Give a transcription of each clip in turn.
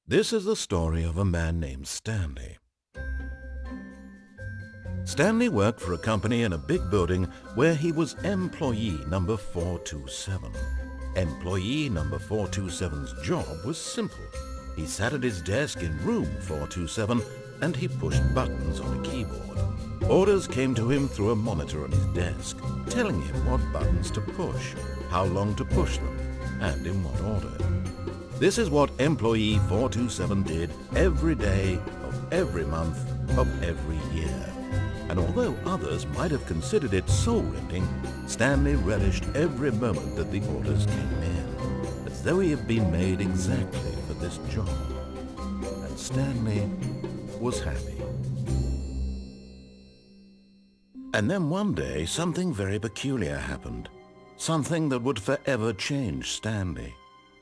This is the story of a man named Stanley. Stanley worked for a company in a big building where he was employee number 427. Employee number 427's job was simple. He sat at his desk in room 427 and he pushed buttons on a keyboard. Orders came to him through a monitor on his desk, telling him what buttons to push, how long to push them, and in what order. This is what employee 427 did every day of every month of every year. And although others might have considered it soul-rending, Stanley relished every moment that the orders came in, as though he had been made exactly for this job. And Stanley was happy. And then one day, something very peculiar happened. Something that would forever change Stanley.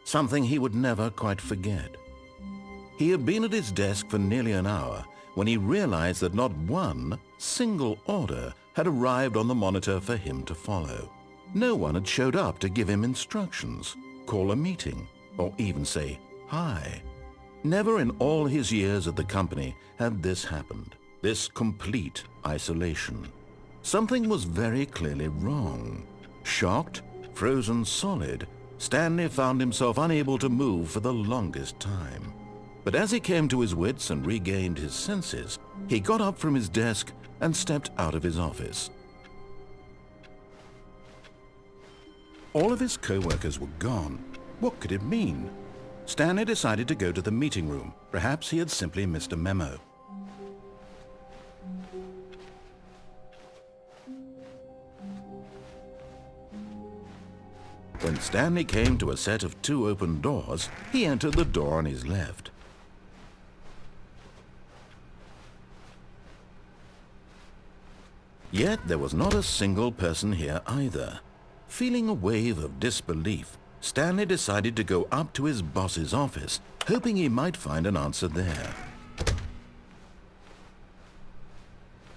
Something he would never quite forget. He had been at his desk for nearly an hour when he realized that not one single order had arrived on the monitor for him to follow. No one had showed up to give him instructions, call a meeting, or even say hi. Never in all his years at the company had this happened, this complete isolation. Something was very clearly wrong. Shocked, frozen solid, Stanley found himself unable to move for the longest time. But as he came to his wits and regained his senses, he got up from his desk and stepped out of his office. All of his co-workers were gone. What could it mean? Stanley decided to go to the meeting room. Perhaps he had simply missed a memo. When Stanley came to a set of 2 open doors, he entered the door on his left. Yet there was not a single person here either. Feeling a wave of disbelief, Stanley decided to go up to his boss's office, hoping he might find an answer there.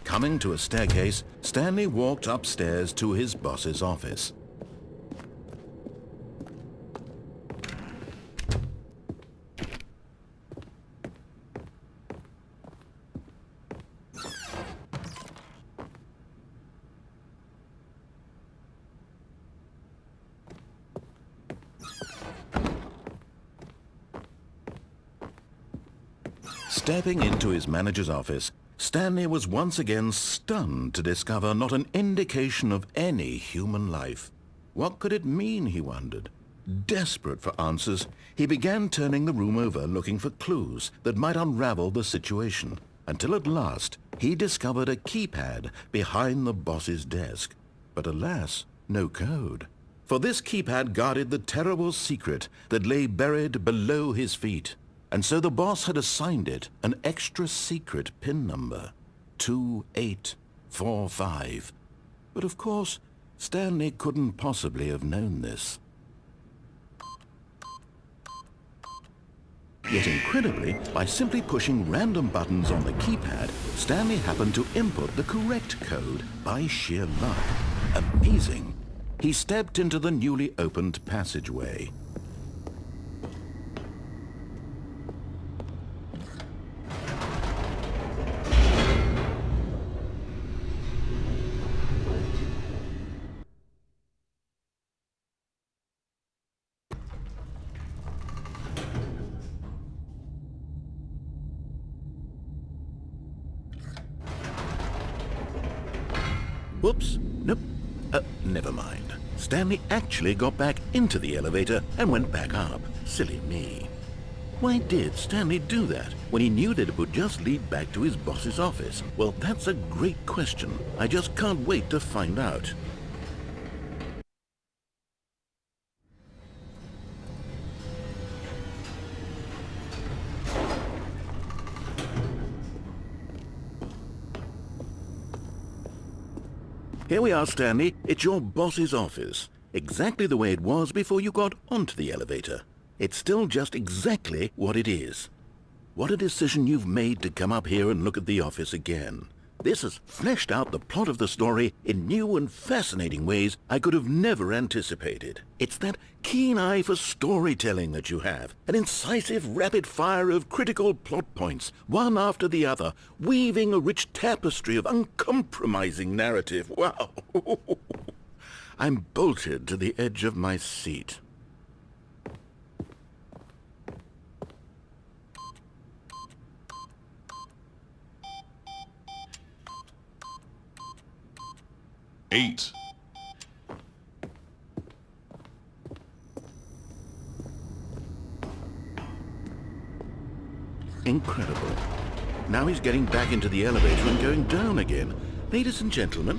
Coming to a staircase, Stanley walked upstairs to his boss's office. Stepping into his manager's office, Stanley was once again stunned to discover not an indication of any human life. What could it mean, he wondered. Desperate for answers, he began turning the room over looking for clues that might unravel the situation, until at last he discovered a keypad behind the boss's desk. But alas, no code. For this keypad guarded the terrible secret that lay buried below his feet. And so the boss had assigned it an extra secret PIN number, 2845. But of course, Stanley couldn't possibly have known this. Yet incredibly, by simply pushing random buttons on the keypad, Stanley happened to input the correct code by sheer luck. Amazing! He stepped into the newly opened passageway. Whoops, nope, never mind. Stanley actually got back into the elevator and went back up. Silly me. Why did Stanley do that when he knew that it would just lead back to his boss's office? Well, that's a great question. I just can't wait to find out. Here we are, Stanley. It's your boss's office. Exactly the way it was before you got onto the elevator. It's still just exactly what it is. What a decision you've made to come up here and look at the office again. This has fleshed out the plot of the story in new and fascinating ways I could have never anticipated. It's that keen eye for storytelling that you have, an incisive rapid fire of critical plot points, one after the other, weaving a rich tapestry of uncompromising narrative. Wow! I'm bolted to the edge of my seat. Eight. Incredible. Now he's getting back into the elevator and going down again. Ladies and gentlemen,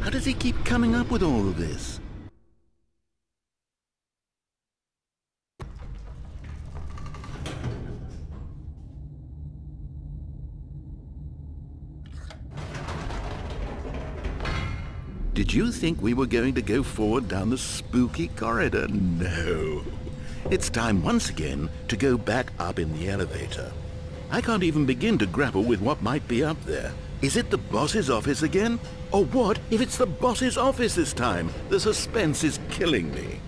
how does he keep coming up with all of this? Did you think we were going to go forward down the spooky corridor? No. It's time once again to go back up in the elevator. I can't even begin to grapple with what might be up there. Is it the boss's office again? Or what if it's the boss's office this time? The suspense is killing me.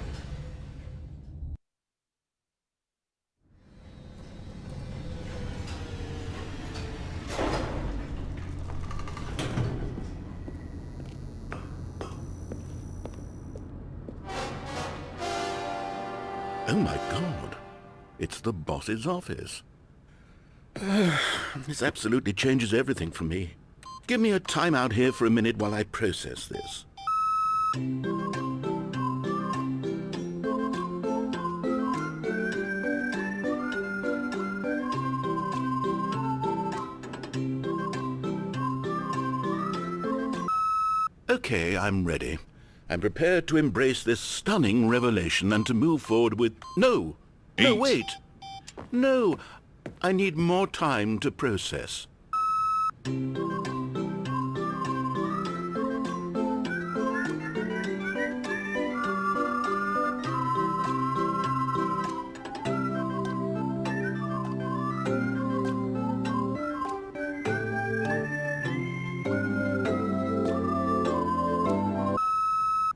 Oh my God, it's the boss's office. This absolutely changes everything for me. Give me a time out here for a minute while I process this. Okay, I'm ready. I'm prepared to embrace this stunning revelation and to move forward with... No! No, Eight. wait! No! I need more time to process.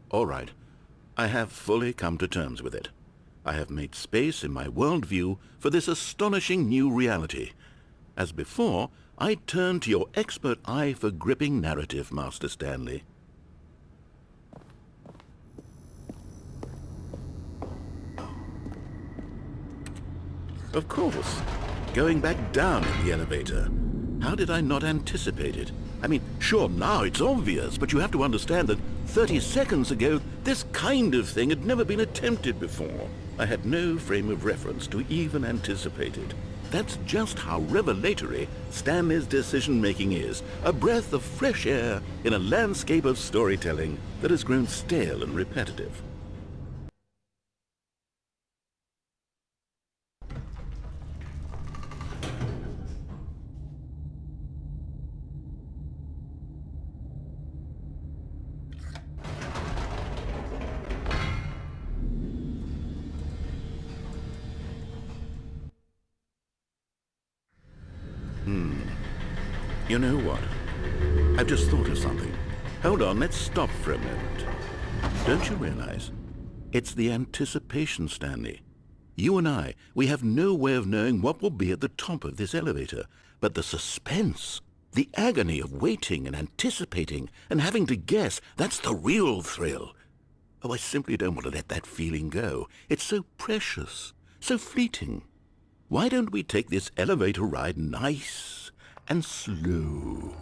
All right. I have fully come to terms with it. I have made space in my worldview for this astonishing new reality. As before, I turn to your expert eye for gripping narrative, Master Stanley. Of course. Going back down in the elevator. How did I not anticipate it? I mean, sure, now it's obvious, but you have to understand that 30 seconds ago, this kind of thing had never been attempted before. I had no frame of reference to even anticipate it. That's just how revelatory Stanley's decision-making is. A breath of fresh air in a landscape of storytelling that has grown stale and repetitive. You know what? I've just thought of something. Hold on, let's stop for a moment. Don't you realize? It's the anticipation, Stanley. You and I, we have no way of knowing what will be at the top of this elevator. But the suspense, the agony of waiting and anticipating and having to guess, that's the real thrill. Oh, I simply don't want to let that feeling go. It's so precious, so fleeting. Why don't we take this elevator ride nice and slow?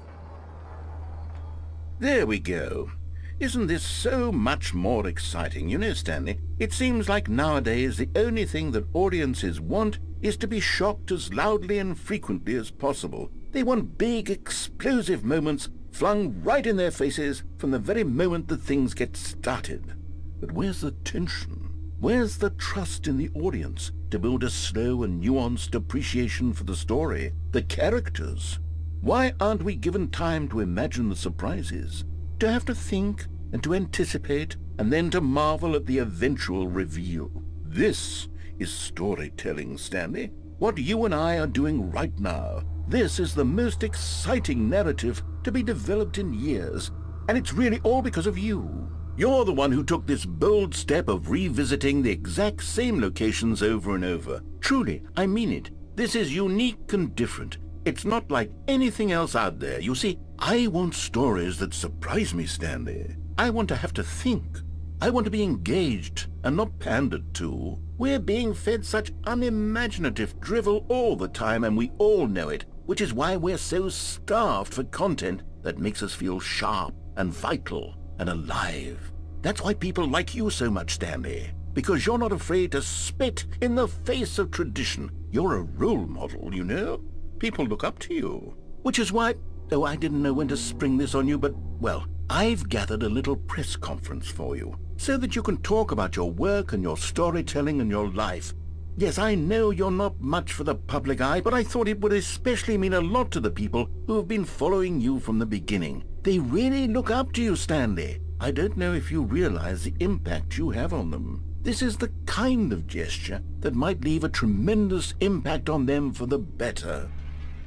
There we go. Isn't this so much more exciting? You know, Stanley, it seems like nowadays the only thing that audiences want is to be shocked as loudly and frequently as possible. They want big, explosive moments flung right in their faces from the very moment that things get started. But where's the tension? Where's the trust in the audience to build a slow and nuanced appreciation for the story, the characters? Why aren't we given time to imagine the surprises, to have to think and to anticipate, and then to marvel at the eventual reveal? This is storytelling, Stanley. What you and I are doing right now. This is the most exciting narrative to be developed in years, and it's really all because of you. You're the one who took this bold step of revisiting the exact same locations over and over. Truly, I mean it. This is unique and different. It's not like anything else out there. You see, I want stories that surprise me, Stanley. I want to have to think. I want to be engaged and not pandered to. We're being fed such unimaginative drivel all the time, and we all know it, which is why we're so starved for content that makes us feel sharp and vital and alive. That's why people like you so much, Stanley, because you're not afraid to spit in the face of tradition. You're a role model, you know? People look up to you. Which is why, oh, I didn't know when to spring this on you, but, well, I've gathered a little press conference for you, so that you can talk about your work and your storytelling and your life. Yes, I know you're not much for the public eye, but I thought it would especially mean a lot to the people who have been following you from the beginning. They really look up to you, Stanley. I don't know if you realize the impact you have on them. This is the kind of gesture that might leave a tremendous impact on them for the better.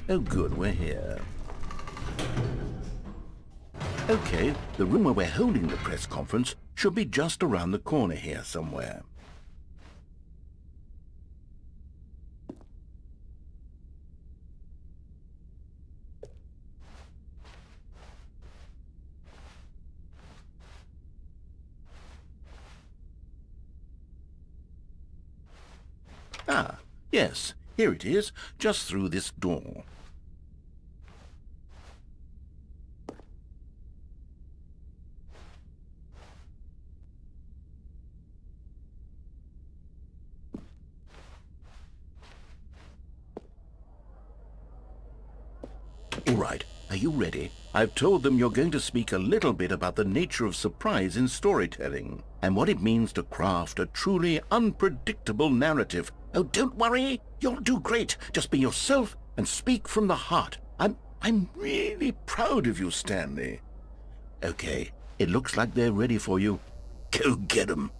Oh good, we're here. Okay, the room where we're holding the press conference should be just around the corner here somewhere. Ah, yes, here it is, just through this door. All right, are you ready? I've told them you're going to speak a little bit about the nature of surprise in storytelling and what it means to craft a truly unpredictable narrative. Oh, don't worry. You'll do great. Just be yourself and speak from the heart. I'm really proud of you, Stanley. Okay, it looks like they're ready for you. Go get 'em.